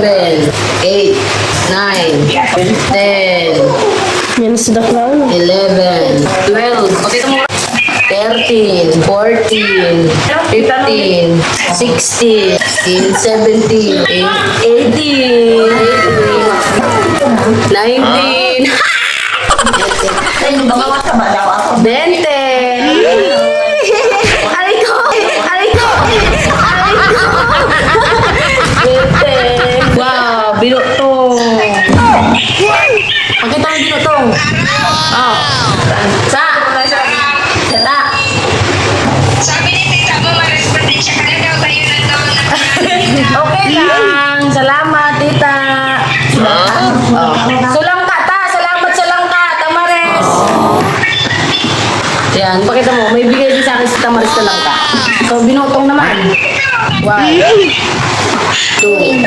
7, 8, 9, 10, Yan sa daklan. 11, 12, 13, 14, 15, 16, 17, 18, 19, Ay, baka masama daw ako. 20. Aray ko! Aray ko! Aray ko! 20. Wow, binutong. Pakita mo binutong. Oh. Sa. Sa. Sabi ni Tita mo, ma-respondensya ka na daw. Tayo na daw na Okay lang. Salamat, tita. Oh. Sulangka, ta. Salamat sa langka, Tamares. Yan, pakita mo. May bigay din sa akin si Tamares sa langka. So, binutong naman. 1, 2,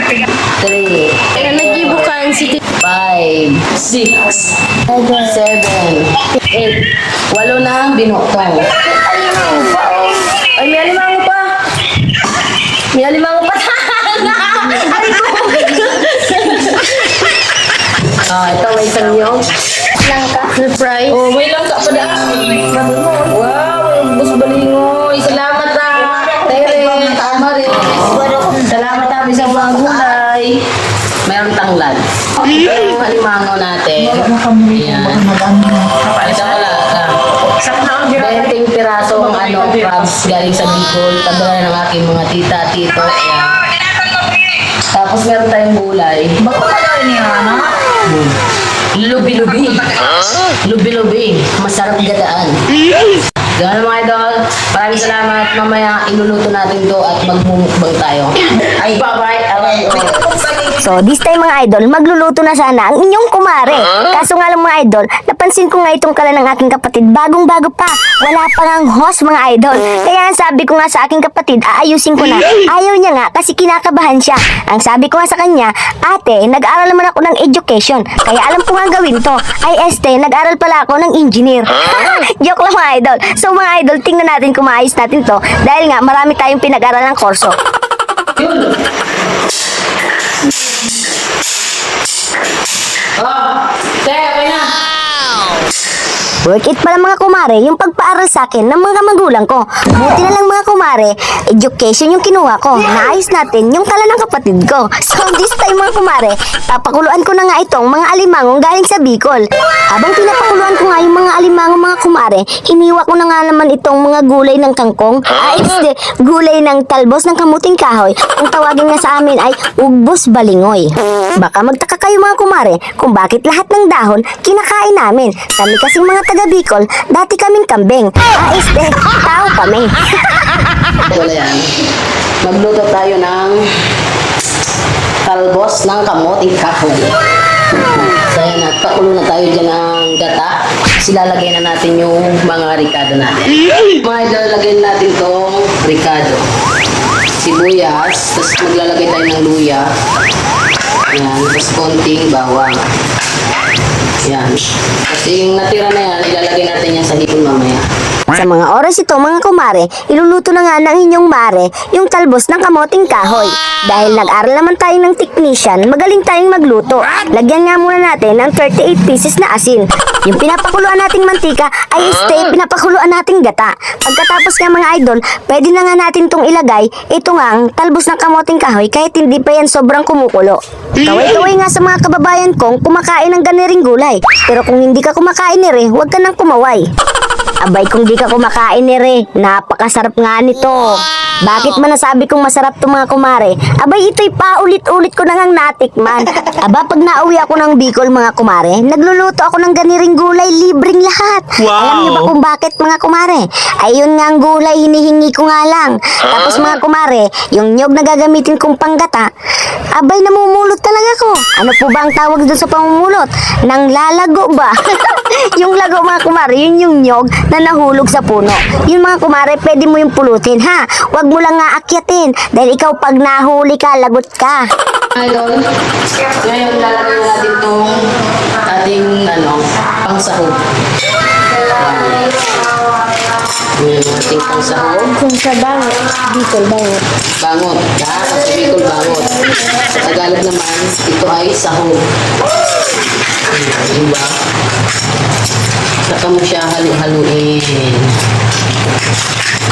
3, Nag-ibukan si 5, 6, 7, 8. 8 na ang binutong. Ay, may alimango pa. May alimango pa. Ay, ko. Ito may isang niyog. Langka. Surprise. Oh, may langka pa daan. Wow, bus balingoy. Salamat Tere, Tamares. Salamat sa mga gulay. Mayroong tanglad. Ito yung halimango natin. Ayan. Ito wala. 20 piraso. pirasong crabs galing sa Bicol. Padala ng aking mga tita, tito. Ayan. Tinatan mo, pre. Tapos meron tayong gulay. Bago ka daw niya, ano? Lubi-lubi. Lubi-lubi. Masarap gadaan. Ganun mga idol. Maraming salamat. Mamaya iluluto natin to at magmumukbang tayo. Ay. Bye-bye. So, this time mga idol, magluluto na sana ang inyong kumare. Kaso nga lang mga idol, napansin ko nga itong kala ng aking kapatid, bagong-bago pa. Wala pa ngang host mga idol. Kaya sabi ko nga sa aking kapatid, aayusin ko na. Ayaw niya nga kasi kinakabahan siya. Ang sabi ko nga sa kanya, ate, nag-aral naman ako ng education. Kaya alam ko nga gawin to. Ay, nag-aral pala ako ng engineer. Joke lang mga idol. So mga idol, tingnan natin kung maayos natin to. Dahil nga, marami tayong pinag-aral ng korso. Yun. Oh, okay na. Work it pala mga kumare, yung pagpaaral sa akin ng mga magulang ko. Buti na lang mga kumare, education yung kinuha ko. Naayos natin yung kala ng kapatid ko. So this time mga kumare, papakuluan ko na nga itong mga alimangong galing sa Bicol. Habang pinapakuluan ko nga yung mga alimangong mga kumare, iniwa ko na nga naman itong mga gulay ng kangkong. Gulay ng talbos ng kamuting kahoy. Ang tawagin nga sa amin ay ugbos balingoy. Baka magtaka kayo mga kumare kung bakit lahat ng dahon kinakain namin. Kami kasing mga taga Bicol, dati kaming kambing. Tao kami. Wala yan. Magluto tayo ng talbos ng kamuting kahoy. So yan, pakulo na tayo dyan ng gata. Silalagay na natin yung mga ricado natin. Mga idol, lagyan natin tong ricado. Sibuyas, tapos maglalagay tayo ng luya. Yan, tapos konting bawang. Yan. Tapos yung natira na yan, ilalagay natin yan sa hipon mamaya. Sa mga oras ito mga kumare, iluluto na nga ng inyong mare yung talbos ng kamoting kahoy. Dahil nag-aral naman tayo ng technician, magaling tayong magluto. Lagyan nga muna natin ng 38 pieces na asin. Yung pinapakuluan nating mantika ay pinapakuluan nating gata. Pagkatapos nga mga idol, pwede na nga natin tong ilagay ito nga ang talbos ng kamoting kahoy kahit hindi pa yan sobrang kumukulo. Kaway-kaway nga sa mga kababayan kong kumakain ng ganiring gulay. Pero kung hindi ka kumakain huwag ka nang kumaway. Abay, kung di ka kumakain napakasarap nga nito. Bakit ba nasabi kong masarap to mga kumare? Abay, ito'y paulit-ulit ko na ngang natikman. Aba, pag nauwi ako ng Bicol mga kumare, nagluluto ako ng ganiring gulay, libreng lahat. Alam niyo ba kung bakit mga kumare? Ayun nga ang gulay, hinihingi ko nga lang. Tapos mga kumare, yung nyog na gagamitin kong panggata, abay, namumulot talaga ako. Ano po ba ang tawag doon sa pamumulot? Nang lalago ba? Yung lago mga kumare, yun yung nyog na nahulog sa puno. Yun mga kumare, pwede mo yung pulutin ha. Huwag mo lang nga akyatin. Dahil ikaw pag nahuli ka, lagot ka. Idol, ngayon lalagay natin itong ating pangsahog. Yung ating pangsahog. Kung sa bangot, Bicol bangot. Bangot. Sa Bicol bangot. Sa Tagalog naman, ito ay sahog. Diba? Saka mo siya halu-haluin.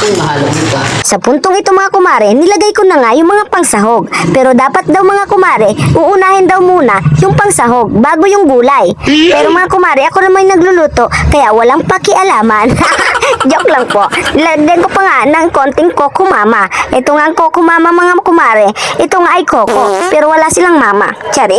Kung mahalo mo pa. Sa puntong ito mga kumare, nilagay ko na nga yung mga pangsahog. Pero dapat daw mga kumare, uunahin daw muna yung pangsahog bago yung gulay. Pero mga kumare, ako naman yung nagluluto, kaya walang pakialaman. Joke lang po. Nilagyan ko pa nga ng konting Coco Mama. Ito nga ang Coco Mama mga kumare. Ito nga ay Coco, pero wala silang mama. Tsari.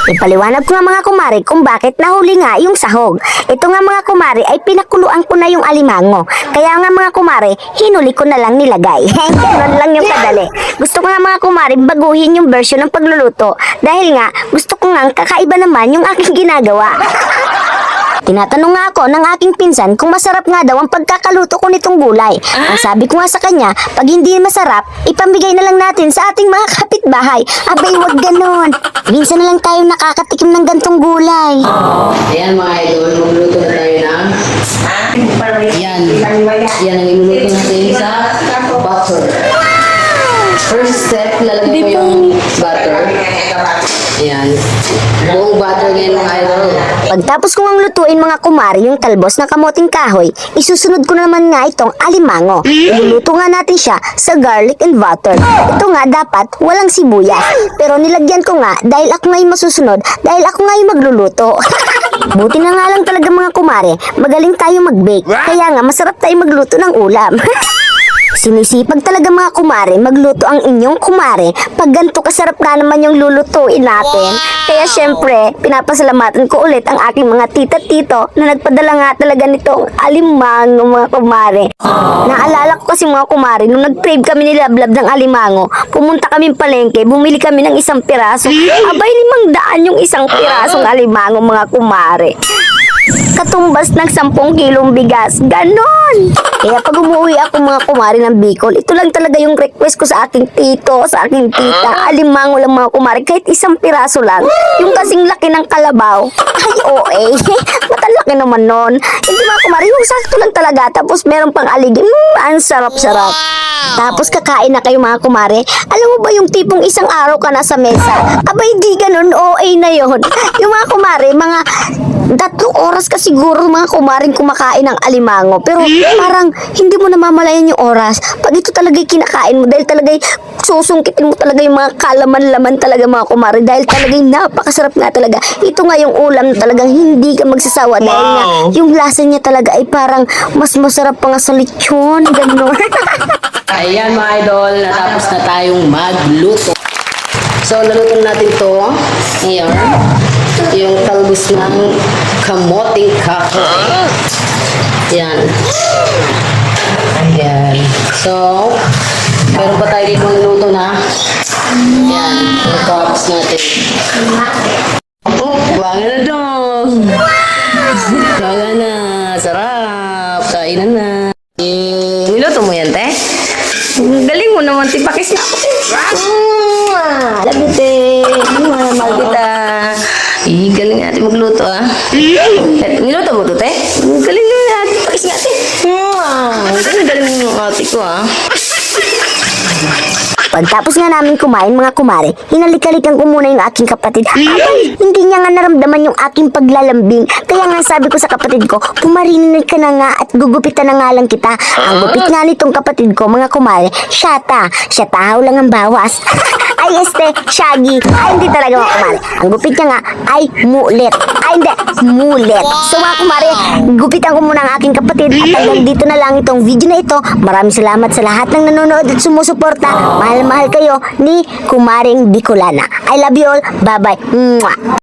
Ipaliwanag ko nga mga kumare kung bakit nahuli nga yung sahog. Ito nga mga kumare ay pinakuluan ko na yung alimango. Kaya nga mga kumare, hinuli ko na lang nilagay. Ganun lang yung kadali. Gusto ko nga mga kumare baguhin yung version ng pagluluto. Dahil nga, gusto ko nga kakaiba naman yung aking ginagawa. Tinatanong nga ako ng aking pinsan kung masarap nga daw ang pagkakaluto ko nitong gulay. Ang sabi ko nga sa kanya, pag hindi masarap, ipamigay na lang natin sa ating mga kapitbahay. Abay, wag ganon. Minsan na lang tayo nakakatikim ng gantong gulay. Ayan mga idol, magluluto na tayo ng yan. Yan ang iluluto natin sa butter. First step, lalagay ko yung butter. Ayan. Buong butter ngayon mga idol. Pagtapos kong ang lutuin mga kumari yung talbos ng kamoting kahoy, isusunod ko naman nga itong alimango. Iluluto nga natin siya sa garlic and butter. Ito nga dapat walang sibuyas. Pero nilagyan ko nga dahil ako nga yung masusunod, dahil ako nga yung magluluto. Buti na nga lang talaga mga kumare, magaling tayo mag-bake. Kaya nga masarap tayo magluto ng ulam. Sinisipag talaga mga kumare, magluto ang inyong kumare pag ganito kasarap na naman yung lulutuin natin. Kaya syempre, pinapasalamatan ko ulit ang aking mga tita-tito na nagpadala nga talaga nitong alimango mga kumare. Naalala ko kasi mga kumare, nung nag-crave kami ni Lablab ng alimango, pumunta kami palengke, bumili kami ng isang piraso. Abay, 500 yung isang pirasong alimango mga kumare. Katumbas ng 10 kilong bigas. Ganon! Kaya pag umuwi ako mga kumari ng Bicol, ito lang talaga yung request ko sa aking tito, sa aking tita. Alimango lang mga kumari, kahit isang piraso lang. Yung kasing laki ng kalabaw. Ay, matalaki naman nun. Hindi mga kumari, yung sakto lang talaga. Tapos meron pang aligi. Ang sarap-sarap. Tapos kakain na kayo mga kumare. Alam mo ba yung tipong isang araw ka na sa mesa? Abay di ganun, OA na yon. Yung mga kumare, mga 3 oras ka siguro mga kumaring kumakain ng alimango. Pero parang hindi mo namamalayan yung oras. Pag ito talaga kinakain mo, dahil talaga susungkitin mo talaga yung mga kalaman-laman talaga mga kumare. Dahil talaga napakasarap nga talaga. Ito nga yung ulam na talagang hindi ka magsasawa. Dahil nga yung lasa niya talaga ay parang mas masarap pa nga sa lechon. Ganun. Ayan mga idol, natapos na tayong magluto. So, naluto natin to. Ngayon, yung talbos ng kamoting kahoy. Yan. Ayan. So, meron pa tayo dito niluto na. Yan. Tapos natin. Oh, baga na dong. Baga na. Sarap. Kainan na. Niluto mo yan, te? Galing mo naman, tipakis na ako. Love you, te. Mahal kita. Galing natin magluto, ah. Niluto mo to, te? Galing natin. Tipakis nga, te. Galing yung ate ko, ah. Pagtapos nga namin kumain mga kumare, hinalik-halikan ko muna yung aking kapatid. Ay, hindi niya nga naramdaman yung aking paglalambing. Kaya nga sabi ko sa kapatid ko, pumarinig ka na nga at gugupitan na nga lang kita. Ang gupit nga nitong kapatid ko mga kumare, syatahaw lang ang bawas. Ay shaggy. Ay hindi talaga mga kumare. Ang gupit niya nga ay mulet. Ay hindi, mulet. So mga kumare, gupitan ko muna ang aking kapatid at hanggang dito na lang itong video na ito. Maraming salamat sa lahat ng nanonood at sumusuporta. Mahal kayo ni Kumaring Bicolana. I love you all. Bye-bye. Mwah.